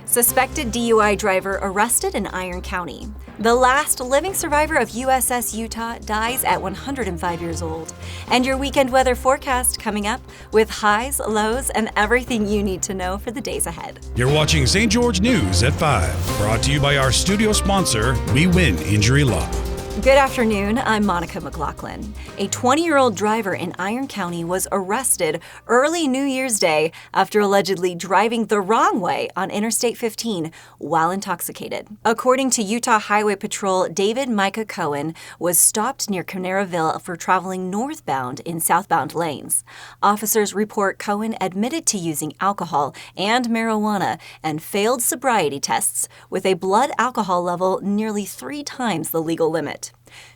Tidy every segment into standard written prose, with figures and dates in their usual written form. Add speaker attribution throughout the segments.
Speaker 1: Suspected DUI driver arrested in Iron County. The last living survivor of USS Utah dies at 105 years old. And your weekend weather forecast coming up with highs, lows, and everything you need to know for the days ahead.
Speaker 2: You're watching St. George News at 5, brought to you by our studio sponsor, We Win Injury Law.
Speaker 1: Good afternoon, I'm Monica McLaughlin. A 20-year-old driver in Iron County was arrested early New Year's Day after allegedly driving the wrong way on Interstate 15 while intoxicated. According to Utah Highway Patrol, David Micah Cohen was stopped near Canaraville for traveling northbound in southbound lanes. Officers report Cohen admitted to using alcohol and marijuana and failed sobriety tests with a blood alcohol level nearly 3 times the legal limit.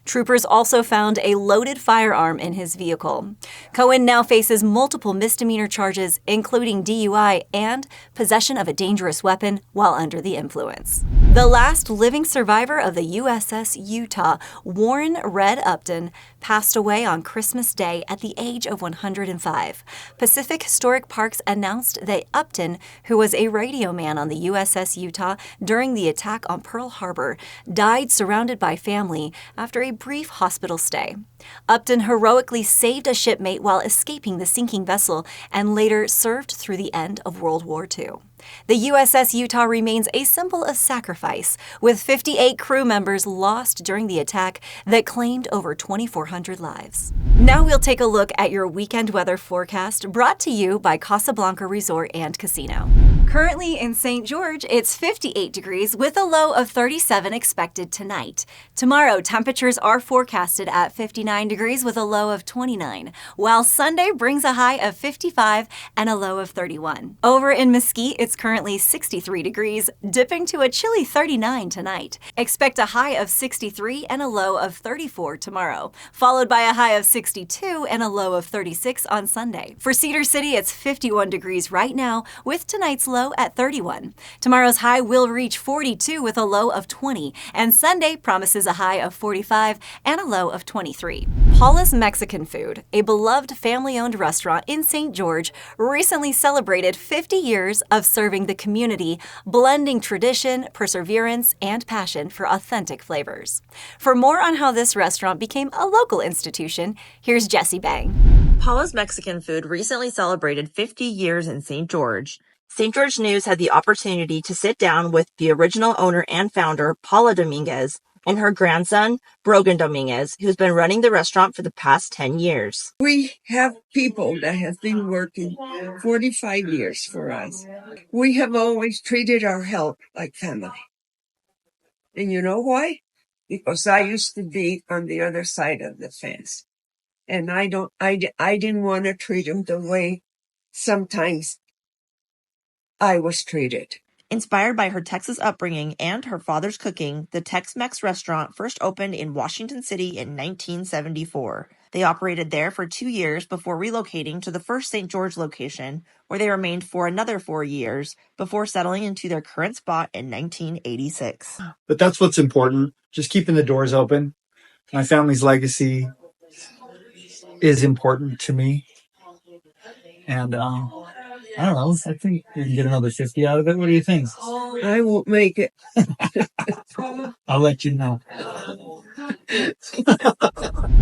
Speaker 1: Troopers also found a loaded firearm in his vehicle. Cohen now faces multiple misdemeanor charges, including DUI and possession of a dangerous weapon while under the influence. The last living survivor of the USS Utah, Warren Red Upton, passed away on Christmas Day at the age of 105. Pacific Historic Parks announced that Upton, who was a radio man on the USS Utah during the attack on Pearl Harbor, died surrounded by family after a brief hospital stay. Upton heroically saved a shipmate while escaping the sinking vessel and later served through the end of World War II. The USS Utah remains a symbol of sacrifice, with 58 crew members lost during the attack that claimed over 2,400 lives. Now we'll take a look at your weekend weather forecast brought to you by Casablanca Resort and Casino. Currently in St. George, it's 58 degrees with a low of 37 expected tonight. Tomorrow, temperatures are forecasted at 59 degrees with a low of 29, while Sunday brings a high of 55 and a low of 31. Over in Mesquite, it's currently 63 degrees, dipping to a chilly 39 tonight. Expect a high of 63 and a low of 34 tomorrow, followed by a high of 62 and a low of 36 on Sunday. For Cedar City, it's 51 degrees right now, with tonight's low at 31. Tomorrow's high will reach 42 with a low of 20, and Sunday promises a high of 45 and a low of 23. Paulas Mexican Food, a beloved family-owned restaurant in St. George, recently celebrated 50 years of serving the community, blending tradition, perseverance, and passion for authentic flavors. For more on how this restaurant became a local institution, here's Jessie Bang.
Speaker 3: Paulas Mexican Food recently celebrated 50 years in St. George. St. George News had the opportunity to sit down with the original owner and founder, Paula Dominguez, and her grandson, Brogan Dominguez, who's been running the restaurant for the past 10 years.
Speaker 4: We have people that have been working 45 years for us. We have always treated our health like family. And you know why? Because I used to be on the other side of the fence. And I didn't want to treat them the way sometimes I was treated.
Speaker 3: Inspired by her Texas upbringing and her father's cooking, the Tex-Mex restaurant first opened in Washington City in 1974. They operated there for 2 years before relocating to the first St. George location, where they remained for another 4 years before settling into their current spot in 1986.
Speaker 5: But that's what's important, just keeping the doors open. My family's legacy is important to me. And I don't know. I think you can get another 50 out of it. What do you think?
Speaker 4: I won't make it.
Speaker 5: I'll let you know.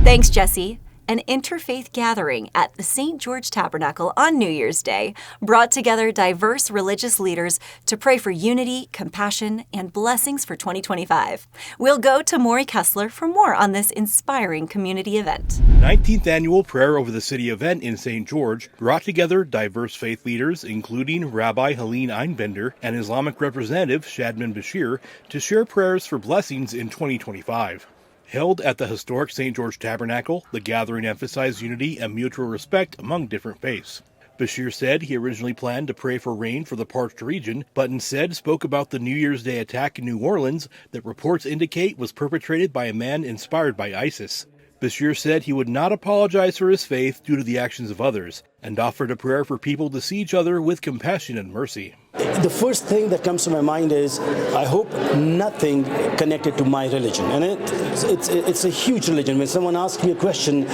Speaker 1: Thanks, Jessie. An interfaith gathering at the St. George Tabernacle on New Year's Day brought together diverse religious leaders to pray for unity, compassion, and blessings for 2025. We'll go to Maury Kessler for more on this inspiring community event.
Speaker 6: 19th Annual Prayer Over the City event in St. George brought together diverse faith leaders, including Rabbi Helene Einbender and Islamic Representative Shadman Bashir, to share prayers for blessings in 2025. Held at the historic St. George Tabernacle, the gathering emphasized unity and mutual respect among different faiths. Bashir said he originally planned to pray for rain for the parched region, but instead spoke about the New Year's Day attack in New Orleans that reports indicate was perpetrated by a man inspired by ISIS. Bashir said he would not apologize for his faith due to the actions of others, and offered a prayer for people to see each other with compassion and mercy.
Speaker 7: The first thing that comes to my mind is, I hope nothing connected to my religion. And it's a huge religion. When someone asks me a question,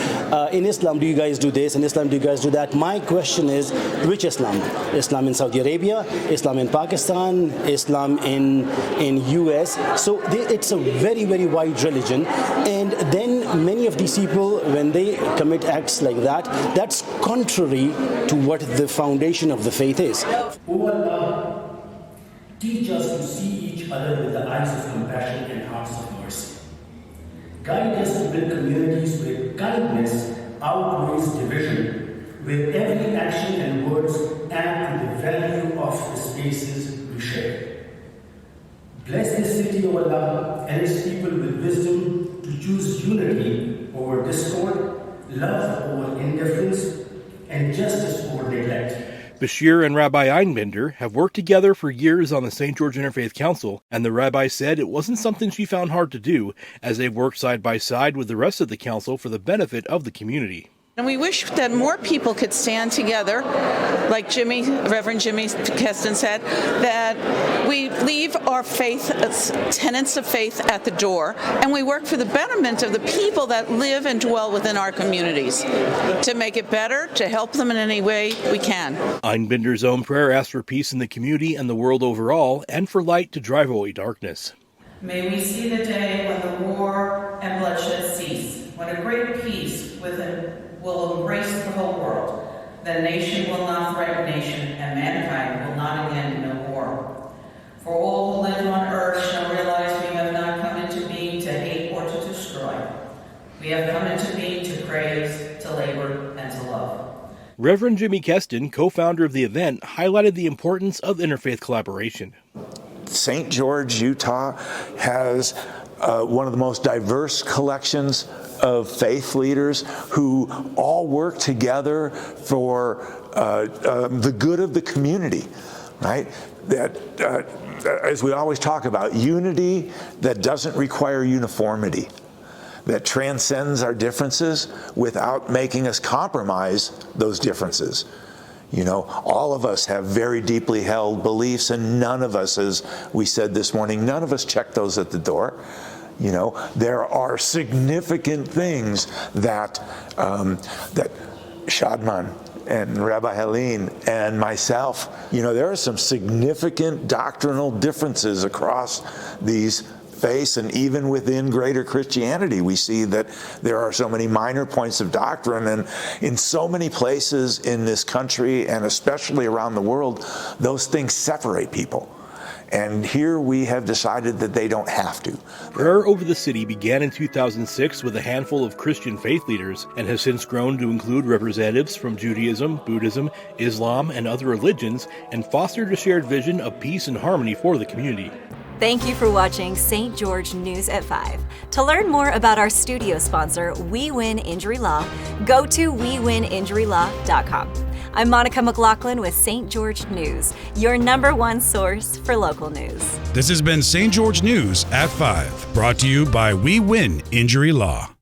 Speaker 7: in Islam, do you guys do this? In Islam, do you guys do that? My question is, which Islam? Islam in Saudi Arabia, Islam in Pakistan, Islam in US. So it's a very, very wide religion. And then many of these people, when they commit acts like that, that's contrary to what the foundation of the faith is.
Speaker 8: O Allah, teach us to see each other with the eyes of compassion and hearts of mercy. Guide us to build communities where kindness outweighs division, where every action and words add to the value of the spaces we share. Bless this city, O Allah, and its people with wisdom to choose unity over discord, love over indifference, and justice over neglect.
Speaker 6: Bashir and Rabbi Einbender have worked together for years on the St. George Interfaith Council, and the rabbi said it wasn't something she found hard to do, as they've worked side by side with the rest of the council for the benefit of the community.
Speaker 9: And we wish that more people could stand together, like Reverend Jimmy Keston said, that we leave our faith, tenets of faith at the door, and we work for the betterment of the people that live and dwell within our communities, to make it better, to help them in any way we can.
Speaker 6: Einbender's own prayer asked for peace in the community and the world overall, and for light to drive away darkness.
Speaker 10: May we see the day when the war and bloodshed cease, when a great peace will embrace the whole world. Then nation will not threaten nation, and mankind will not again know war. For all who live on earth shall realize we have not come into being to hate or to destroy. We have come into being to praise, to labor, and to love.
Speaker 6: Reverend Jimmy Keston, co-founder of the event, highlighted the importance of interfaith collaboration.
Speaker 11: St. George, Utah has one of the most diverse collections of faith leaders who all work together for the good of the community, right? That, as we always talk about, unity that doesn't require uniformity, that transcends our differences without making us compromise those differences. You know, all of us have very deeply held beliefs, and none of us, as we said this morning, none of us check those at the door. You know, there are significant things that that Shadman and Rabbi Helene and myself, you know, there are some significant doctrinal differences across these faiths, and even within greater Christianity, we see that there are so many minor points of doctrine, and in so many places in this country, and especially around the world, those things separate people. And here we have decided that they don't have to.
Speaker 6: Prayer over the city began in 2006 with a handful of Christian faith leaders and has since grown to include representatives from Judaism, Buddhism, Islam, and other religions, and fostered a shared vision of peace and harmony for the community.
Speaker 1: Thank you for watching St. George News at 5. To learn more about our studio sponsor, We Win Injury Law, go to wewininjurylaw.com. I'm Monica McLaughlin with St. George News, your #1 source for local news.
Speaker 2: This has been St. George News at 5, brought to you by We Win Injury Law.